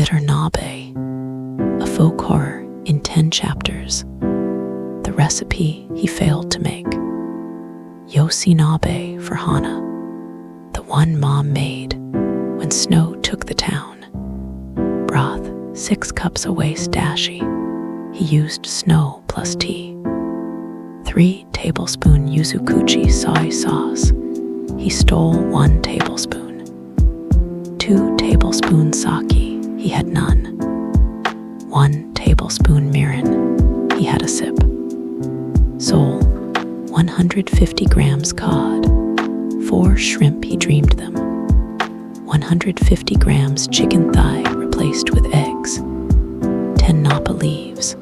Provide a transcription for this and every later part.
consider Nabe, a folk horror in 10 chapters, the recipe he failed to make. Yosenabe for Hana, the one Mom made when snow took the town. Broth, 6 cups a waist dashi. He used snow plus tea. 3 tablespoon yuzukuchi soy sauce. He stole 1 tablespoon. 2 tablespoons sake. He had none. 1 tablespoon mirin. He had a sip. Sole, 150 grams cod. 4 shrimp, he dreamed them. 150 grams chicken thigh replaced with eggs. 10 napa leaves.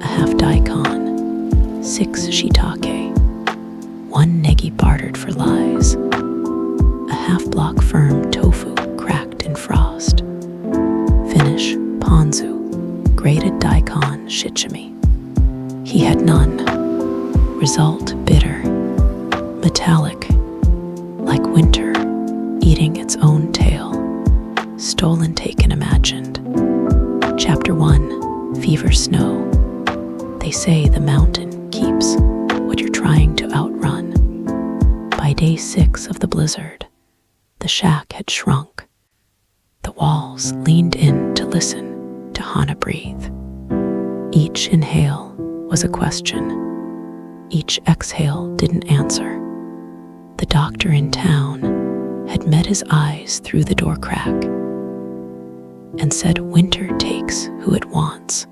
A half daikon. 6 shiitake. 1 negi bartered for lies. A half-block firm tofu cracked in frost. Finish, ponzu, grated daikon shichimi. He had none. Result, bitter, metallic, like winter eating its own tail. Stolen, taken, imagined. Chapter 1, Fever Snow. They say the mountain keeps what you're trying to outrun. By day 6 of the blizzard, the shack had shrunk. The walls leaned in to listen to Hana breathe. Each inhale was a question. Each exhale didn't answer. The doctor in town had met his eyes through the door crack and said winter takes who it wants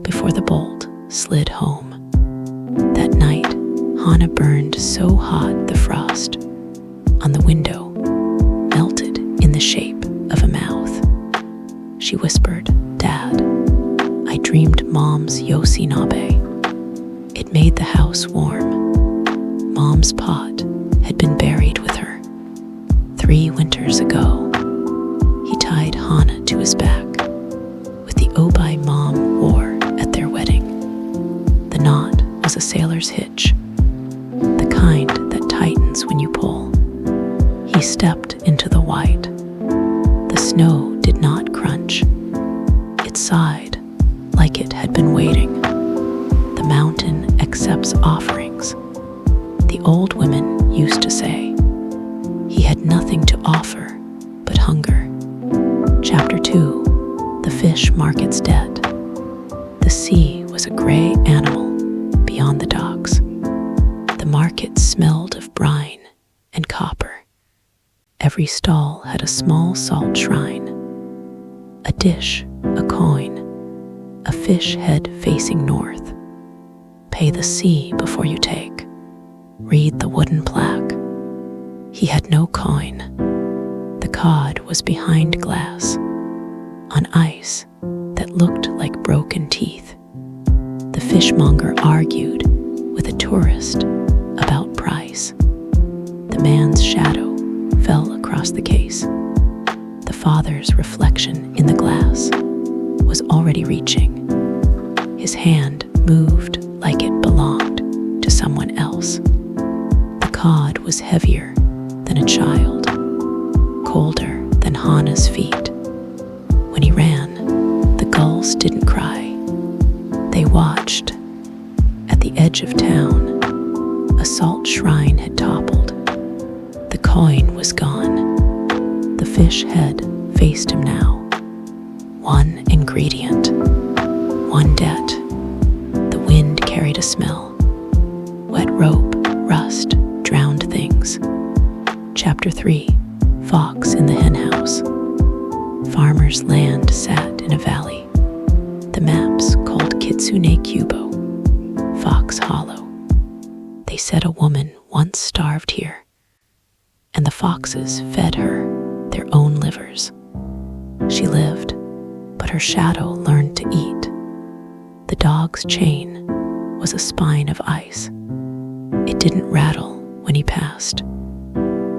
before the bolt slid home. That night, Hana burned so hot the frost on the window melted in the shape of a mouth. She whispered, "Dad, I dreamed Mom's yosenabe. It made the house warm. Mom's pot had been buried with her 3 winters ago." He tied Hana to his back with the obi Mom wore at their wedding. The knot was a sailor's hitch, the kind that tightens when you pull. He stepped into the white. The snow did not crunch. It sighed like it had been waiting. The mountain accepts offerings. The old women used to say. He had nothing to offer but hunger. Chapter 2, The Fish Market's Debt. The sea was a gray animal beyond the docks. The market smelled of brine and copper. Every stall had a small salt shrine, a dish, a coin, a fish head facing north. Pay the sea before you take. Read the wooden plaque. He had no coin. The cod was behind glass, on ice that looked like broken teeth. The fishmonger argued with a tourist about price. The man's shadow fell across the case. The father's reflection in the glass was already reaching. His hand moved like it belonged to someone else. The cod was heavier than a child, colder than Hana's feet. When he ran, the gulls didn't cry. They watched. At the edge of town, a salt shrine had toppled. The coin was gone. The fish head faced him now. 1 ingredient, 1 debt. The wind carried a smell. Wet rope, rust, drowned things. Chapter 3, Fox in the Henhouse. Farmer's land sat in a valley. The maps called Kitsune Kubo, Fox Hollow. They said a woman once starved here, and the foxes fed her their own livers. She lived, but her shadow learned to eat. The dog's chain was a spine of ice. It didn't rattle when he passed.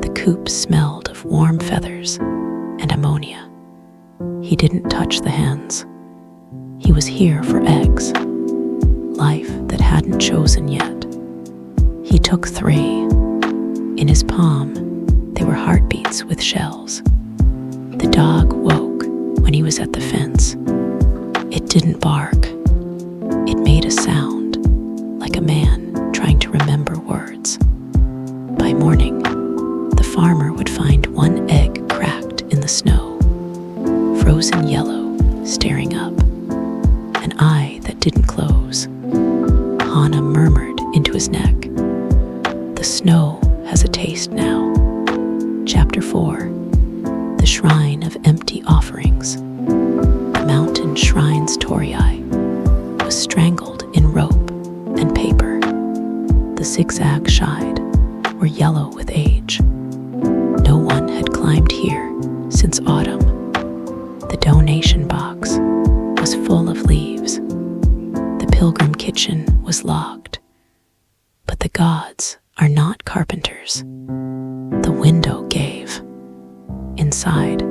The coop smelled of warm feathers and ammonia. He didn't touch the hens. He was here for eggs, life that hadn't chosen yet. He took 3. In his palm, they were heartbeats with shells. The dog woke when when he was at the fence. It didn't bark. It made a sound, like a man trying to remember words. By morning, the farmer would find one egg cracked in the snow, frozen yellow, staring up, an eye that didn't close. Hana murmured into his neck, "The snow has a taste now." Chapter 4. The Shrine of Empty Offerings. The mountain shrine's torii was strangled in rope and paper. The zigzag shide were yellow with age. No one had climbed here since autumn. The donation box was full of leaves. The pilgrim kitchen was locked. But the gods are not carpenters. The window gave. Inside,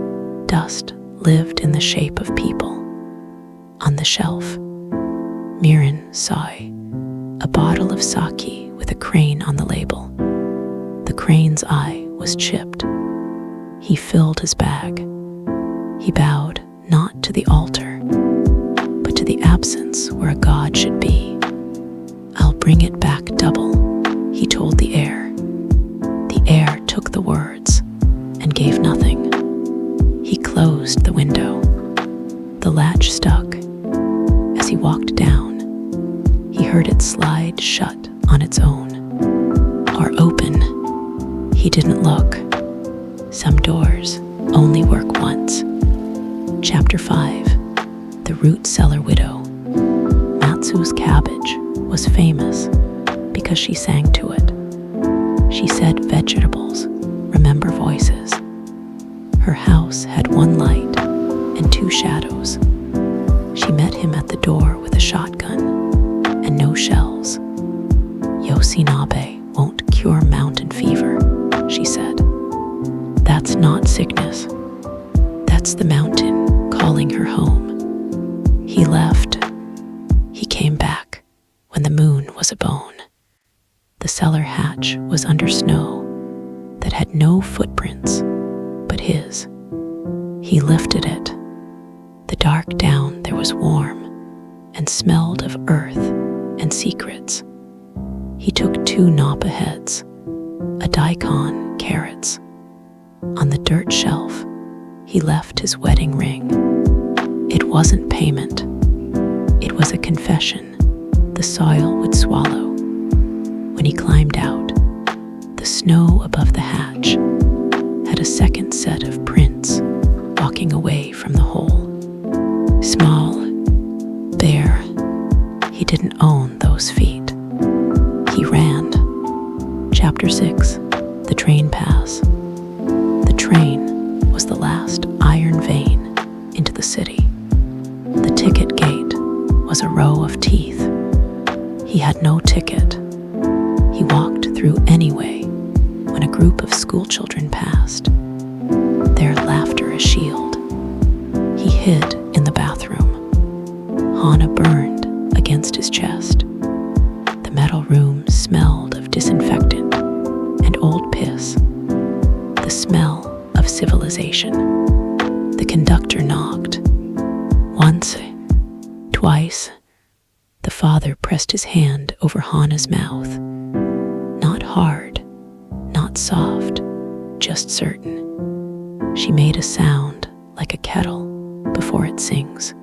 dust lived in the shape of people. On the shelf, Mirin saw a bottle of sake with a crane on the label. The crane's eye was chipped. He filled his bag. He bowed not to the altar, but to the absence where a god should be. "I'll bring it back double," he told the air. The air took the words and gave nothing. He closed the window. The latch stuck. As he walked down, he heard it slide shut on its own, or open. He didn't look. Some doors only work once. Chapter 5. The Root Cellar Widow. Matsu's cabbage was famous because she sang to it. She said vegetables remember voices. Her house had one light and two shadows. She met him at the door with a shotgun and no shells. "Yosenabe won't cure mountain fever," she said. "That's not sickness. That's the mountain calling her home." He left. He came back when the moon was a bone. The cellar hatch was under snow that had no footprints but his. He lifted it. The dark down there was warm and smelled of earth and secrets. He took 2 Nabe heads, a daikon, carrots. On the dirt shelf, he left his wedding ring. It wasn't payment. It was a confession the soil would swallow. When he climbed out, the snow above the hatch had a second set of prints walking away from the hole. Small, bare, he didn't own those feet. He ran. Chapter 6. The Train Pass. The train was the last iron vein into the city. The ticket gate was a row of teeth. He had no ticket. He walked through anyway when a group of schoolchildren passed, their laughter a shield. He hid in the bathroom. Hana burned against his chest. The metal room smelled of disinfectant and old piss, the smell of civilization. The conductor knocked. Once, twice, the father pressed his hand over Hana's mouth. Not hard, not soft, just certain. She made a sound like a kettle before it sings.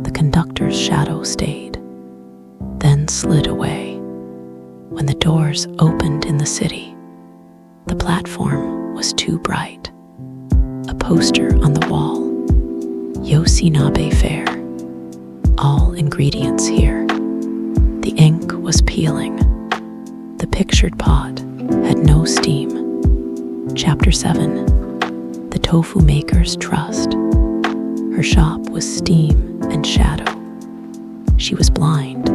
The conductor's shadow stayed, then slid away. When the doors opened in the city, the platform was too bright. A poster on the wall, "Yosenabe Fair." All ingredients here. The ink was peeling. The pictured pot had no steam. Chapter 7. The Tofu Maker's Trust. Her shop was steam and shadow. She was blind,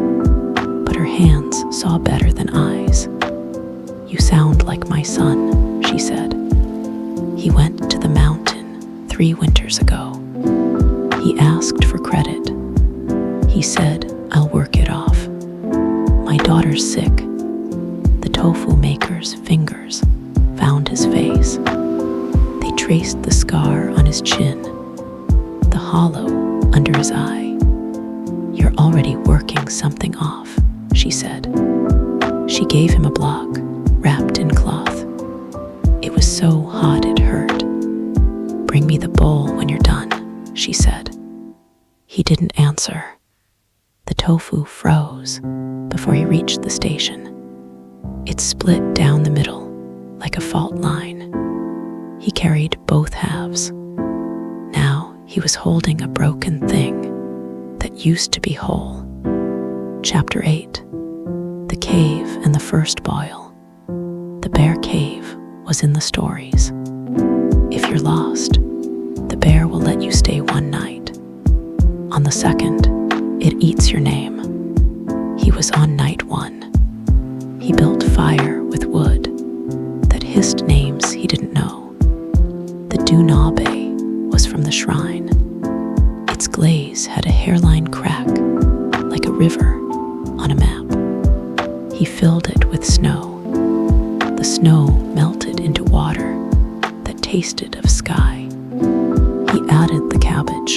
but her hands saw better than eyes. "You sound like my son," she said. "He went to the mountain 3 winters ago. He asked for credit. He said, 'I'll work it off.' My daughter's sick." The tofu maker's fingers found his face. They traced the scar on his chin. the hollow under his eye. "You're already working something off," she said. She gave him a block, wrapped in cloth. It was so hot it hurt. "Bring me the bowl when you're done," she said. He didn't answer. The tofu froze before he reached the station. It split down the middle like a fault line. He carried both halves. Now he was holding a broken thing that used to be whole. Chapter 8. The Cave and the First Boil. The bear cave was in the stories. If you're lost, the bear will let you stay one night. On the second, it eats your name. He was on night 1. He built fire with wood that hissed names he didn't know. The Nabe was from the shrine. Its glaze had a hairline crack, like a river on a map. He filled it with snow. The snow melted into water that tasted of sky. He added the cabbage.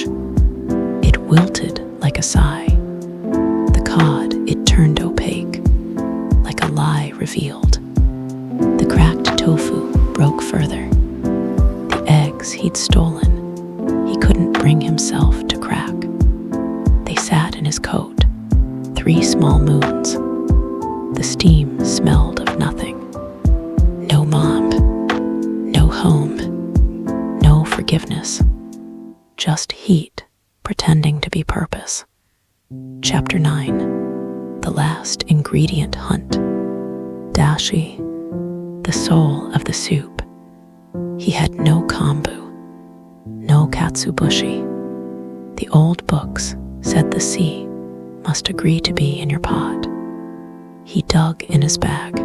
It wilted like a sigh. The cod, it turned opaque, like a lie revealed. The cracked tofu broke further. The eggs he'd stolen, he couldn't bring himself to crack. They sat in his coat, 3 small moons. The steam smelled of nothing. No mom, no home, no forgiveness. Just heat pretending to be purpose. Chapter 9. The Last Ingredient Hunt. Dashi, the soul of the soup. He had no kombu, no katsubushi. The old books said the sea must agree to be in your pot. He dug in his bag,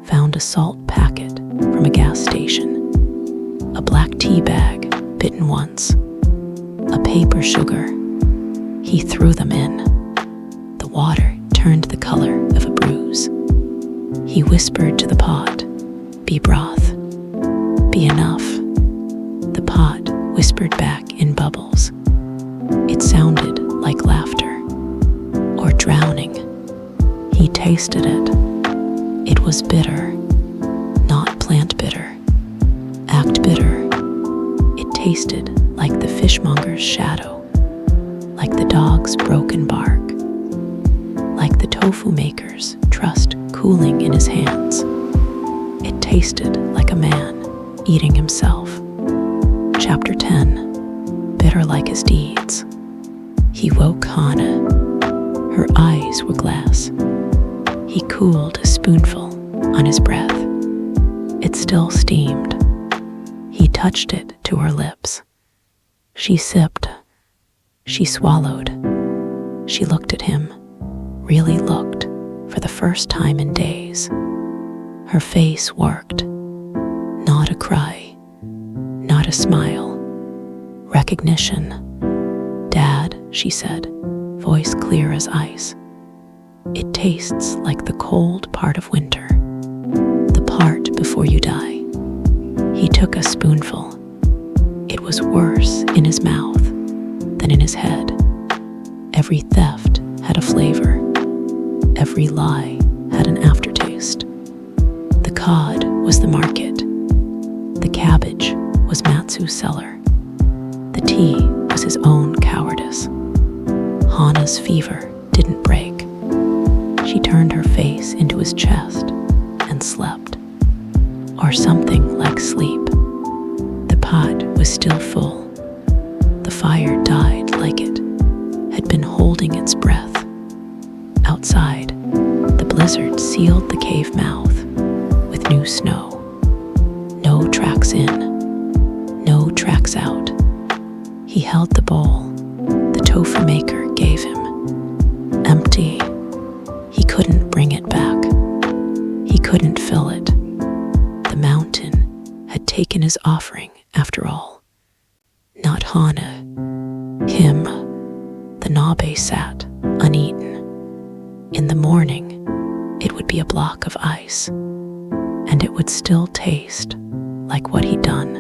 found a salt packet from a gas station, a black tea bag bitten once, a paper sugar. He threw them in. The water turned the color of a bruise. He whispered to the pot, "Be broth, be enough." The pot whispered back in bubbles. It sounded like laughter or drowning. He tasted it. It was bitter, not plant bitter, act bitter. It tasted like the fishmonger's shadow, like the dog's broken bark, like the tofu maker's trust cooling in his hands. It tasted like a man eating himself. Chapter 10. Bitter like his deeds. He woke Hana. Her eyes were glass. He cooled a spoonful on his breath. It still steamed. He touched it to her lips. She sipped. She swallowed. She looked at him, really looked, for the first time in days. Her face worked. Not a cry, not a smile. Recognition. "Dad," she said, voice clear as ice. "It tastes like the cold part of winter, the part before you die." He took a spoonful. It was worse in his mouth than in his head. Every theft had a flavor. Every lie had an aftertaste. The cod was the market. The cabbage was Matsu's cellar. The tea was his own cowardice. Hana's fever didn't break. She turned her face into his chest and slept. Or something like sleep. The pot was still full. The fire died like it had been holding its breath. Outside, the blizzard sealed the cave mouth with new snow. No tracks in, no tracks out. He held the bowl the tofu maker gave him. Empty. He couldn't bring it back. He couldn't fill it. The mountain had taken his offering after all. Not Hana. Him. The Nabe sat, uneaten. In the morning, it would be a block of ice, and it would still taste like what he'd done.